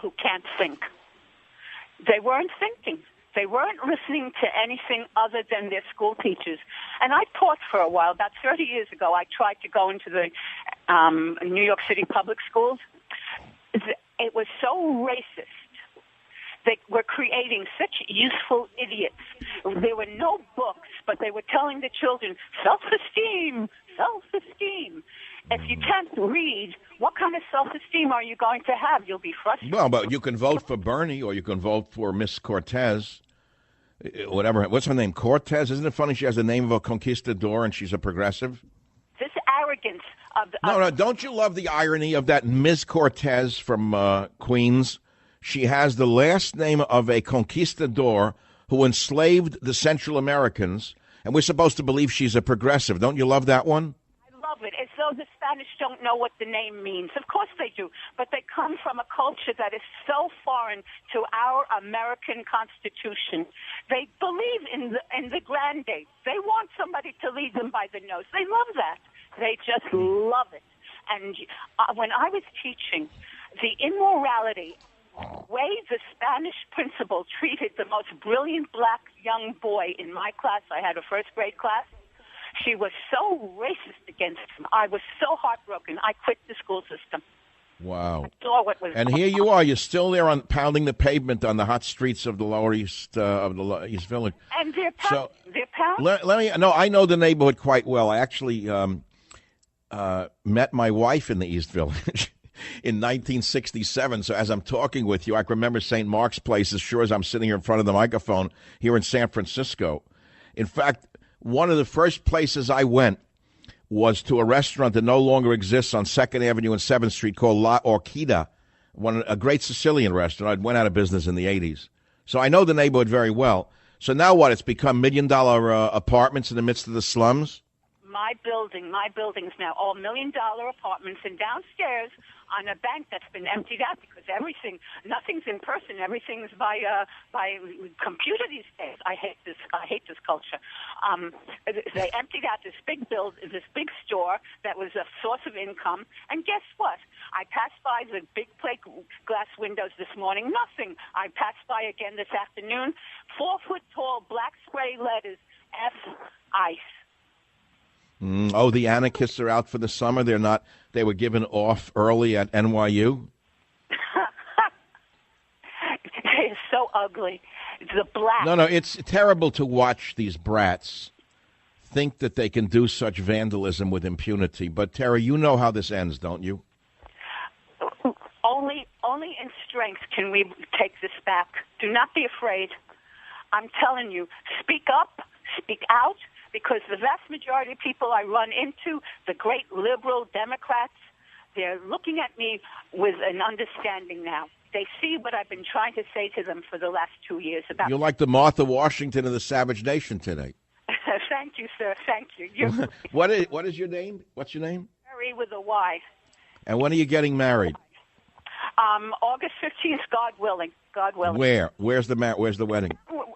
who can't think. They weren't thinking. They weren't listening to anything other than their school teachers. And I taught for a while. About 30 years ago, I tried to go into the New York City public schools. It was so racist. They were creating such useful idiots. There were no books, but they were telling the children, self-esteem, self-esteem. If you can't read, what kind of self-esteem are you going to have? You'll be frustrated. Well, but you can vote for Bernie or you can vote for Miss Cortez, whatever. What's her name? Cortez? Isn't it funny she has the name of a conquistador and she's a progressive? This arrogance of... No, don't you love the irony of that Ms. Cortez from Queens? She has the last name of a conquistador who enslaved the Central Americans, and we're supposed to believe she's a progressive. Don't you love that one? I love it. As though the Spanish don't know what the name means. Of course they do, but they come from a culture that is so foreign to our American Constitution. They believe in the grandate. They want somebody to lead them by the nose. They love that. They just love it. And when I was teaching, the immorality way the Spanish principal treated the most brilliant black young boy in my class, I had a first grade class, she was so racist against him. I was so heartbroken. I quit the school system. Wow. I saw what was and here you are. You're still there on pounding the pavement on the hot streets of the Lower East of the East Village. And they're pounding. They're pounding. Let me. No, I know the neighborhood quite well. I actually met my wife in the East Village in 1967. So as I'm talking with you, I can remember St. Mark's Place as sure as I'm sitting here in front of the microphone here in San Francisco. In fact, one of the first places I went was to a restaurant that no longer exists on 2nd Avenue and 7th Street called La Orquídea, a great Sicilian restaurant. It went out of business in the 80s. So I know the neighborhood very well. So now what? It's become $1 million apartments in the midst of the slums? My building's now all $1 million apartments, and downstairs on a bank that's been emptied out because nothing's in person, everything's by computer these days. I hate this culture. They emptied out this big store that was a source of income, and guess what? I passed by the big plate glass windows this morning, nothing. I passed by again this afternoon, 4-foot tall black spray letters, F ICE. Oh, the anarchists are out for the summer. They were given off early at NYU. It's so ugly. The black. No, it's terrible to watch these brats think that they can do such vandalism with impunity. But Tara, you know how this ends, don't you? Only in strength can we take this back. Do not be afraid. I'm telling you, speak up, speak out. Because the vast majority of people I run into, the great liberal Democrats, they're looking at me with an understanding now. They see what I've been trying to say to them for the last 2 years. You're like the Martha Washington of the Savage Nation today. Thank you, sir. Thank you. What is your name? What's your name? Mary with a Y. And when are you getting married? August 15th, God willing. God willing. Where? Where's the wedding?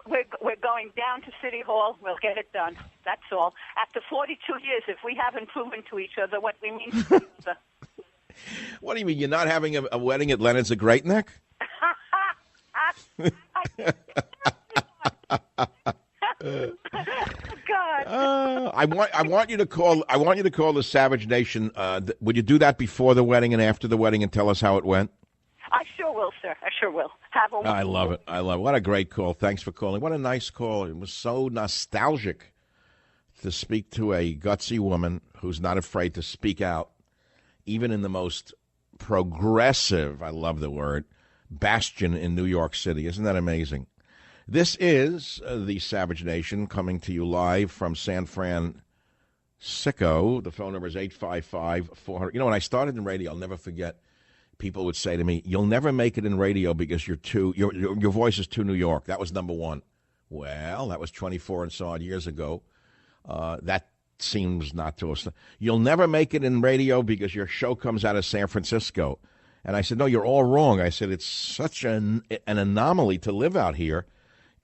We're going down to City Hall. We'll get it done. That's all. After 42 years, if we haven't proven to each other what we mean to each other. What do you mean? You're not having a wedding at Leonard's at Great Neck? God. I want you to call the Savage Nation. Would you do that before the wedding and after the wedding and tell us how it went? I sure will, sir. I sure will. I love it. What a great call. Thanks for calling. What a nice call. It was so nostalgic to speak to a gutsy woman who's not afraid to speak out, even in the most progressive, I love the word, bastion in New York City. Isn't that amazing? This is the Savage Nation coming to you live from San Francisco. The phone number is 855-400. You know, when I started in radio, I'll never forget, people would say to me, you'll never make it in radio because your voice is too New York. That was number one. Well, that was 24 and so odd years ago. That seems not to us. You'll never make it in radio because your show comes out of San Francisco. And I said, no, you're all wrong. I said, it's such an anomaly to live out here.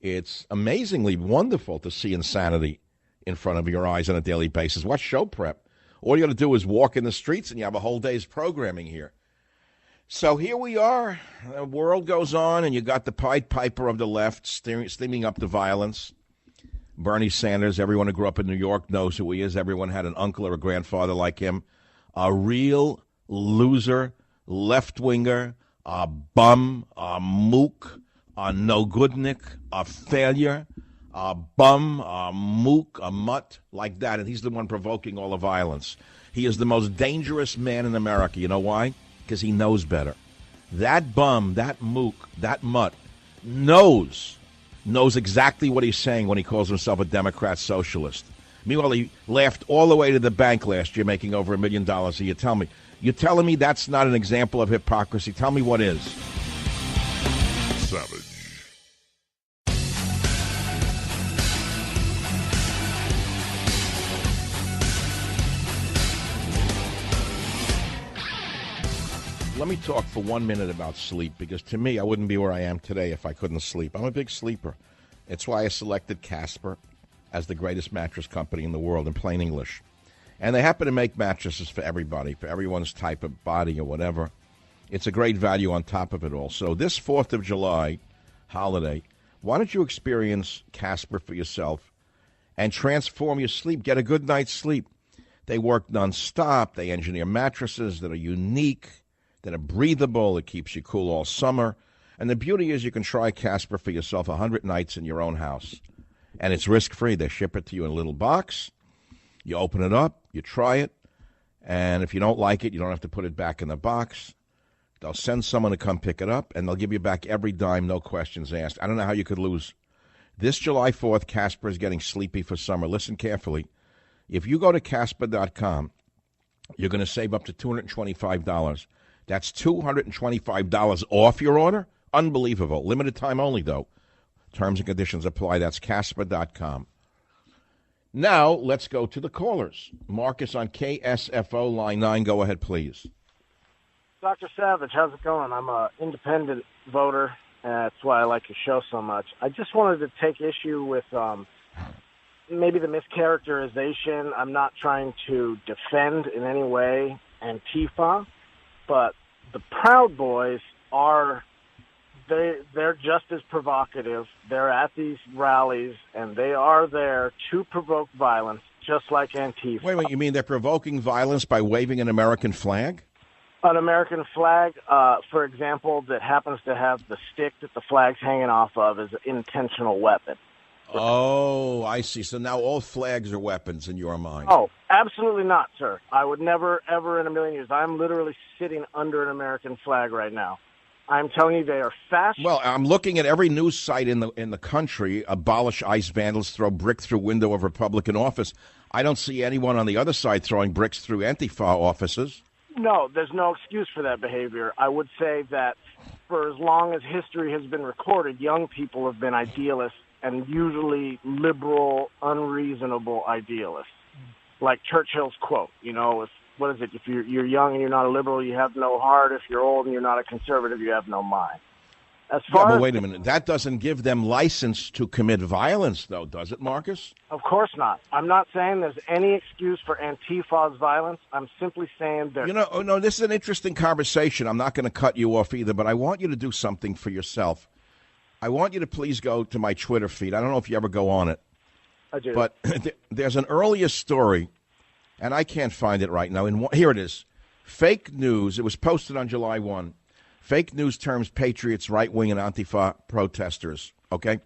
It's amazingly wonderful to see insanity in front of your eyes on a daily basis. What show prep? All you got to do is walk in the streets and you have a whole day's programming here. So here we are. The world goes on, and you got the Pied Piper of the left steaming up the violence. Bernie Sanders, everyone who grew up in New York knows who he is. Everyone had an uncle or a grandfather like him. A real loser, left-winger, a bum, a mook, a no-goodnik, a failure, a bum, a mook, a mutt, like that. And he's the one provoking all the violence. He is the most dangerous man in America. You know why? Because he knows better. That bum, that mook, that mutt knows exactly what he's saying when he calls himself a Democrat socialist. Meanwhile, he laughed all the way to the bank last year, making over $1 million a year. Tell me, you're telling me that's not an example of hypocrisy? Tell me what is. Savage. Let me talk for 1 minute about sleep, because to me, I wouldn't be where I am today if I couldn't sleep. I'm a big sleeper. It's why I selected Casper as the greatest mattress company in the world, in plain English. And they happen to make mattresses for everybody, for everyone's type of body or whatever. It's a great value on top of it all. So this 4th of July holiday, why don't you experience Casper for yourself and transform your sleep? Get a good night's sleep. They work nonstop. They engineer mattresses that are unique, that are breathable. It keeps you cool all summer. And the beauty is you can try Casper for yourself 100 nights in your own house. And it's risk-free. They ship it to you in a little box. You open it up. You try it. And if you don't like it, you don't have to put it back in the box. They'll send someone to come pick it up, and they'll give you back every dime, no questions asked. I don't know how you could lose. This July 4th, Casper is getting sleepy for summer. Listen carefully. If you go to Casper.com, you're going to save up to $225. That's $225 off your order? Unbelievable. Limited time only, though. Terms and conditions apply. That's Casper.com. Now, let's go to the callers. Marcus on KSFO line 9. Go ahead, please. Dr. Savage, how's it going? I'm an independent voter. That's why I like your show so much. I just wanted to take issue with maybe the mischaracterization. I'm not trying to defend in any way Antifa, but the Proud Boys are, they're just as provocative. They're at these rallies, and they are there to provoke violence, just like Antifa. Wait, you mean they're provoking violence by waving an American flag? An American flag, for example, that happens to have the stick that the flag's hanging off of is an intentional weapon. Oh, I see. So now all flags are weapons in your mind. Oh, absolutely not, sir. I would never, ever in a million years. I'm literally sitting under an American flag right now. I'm telling you, they are fast. Well, I'm looking at every news site in the country. Abolish ICE vandals, throw brick through window of Republican office. I don't see anyone on the other side throwing bricks through Antifa offices. No, there's no excuse for that behavior. I would say that for as long as history has been recorded, young people have been idealists, and usually liberal, unreasonable idealists. Like Churchill's quote, what is it? If you're young and you're not a liberal, you have no heart. If you're old and you're not a conservative, you have no mind. But wait a minute. That doesn't give them license to commit violence, though, does it, Marcus? Of course not. I'm not saying there's any excuse for Antifa's violence. I'm simply saying there's... No, this is an interesting conversation. I'm not going to cut you off either, but I want you to do something for yourself. I want you to please go to my Twitter feed. I don't know if you ever go on it. I do. But there's an earlier story, and I can't find it right now. Here it is. Fake news. It was posted on July 1. Fake news terms patriots, right-wing, and Antifa protesters, okay?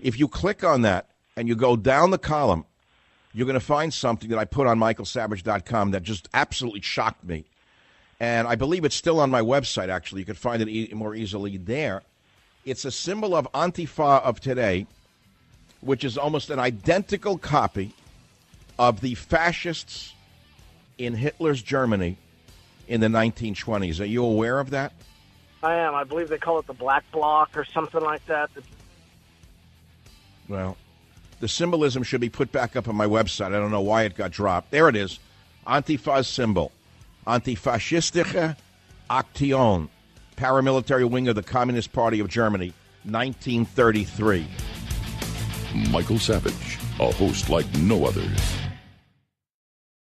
If you click on that and you go down the column, you're going to find something that I put on michaelsavage.com that just absolutely shocked me. And I believe it's still on my website, actually. You can find it more easily there. It's a symbol of Antifa of today, which is almost an identical copy of the fascists in Hitler's Germany in the 1920s. Are you aware of that? I am. I believe they call it the Black Bloc or something like that. Well, the symbolism should be put back up on my website. I don't know why it got dropped. There it is. Antifa's symbol. Antifaschistische Aktion. Paramilitary wing of the Communist Party of Germany, 1933. Michael Savage, a host like no other.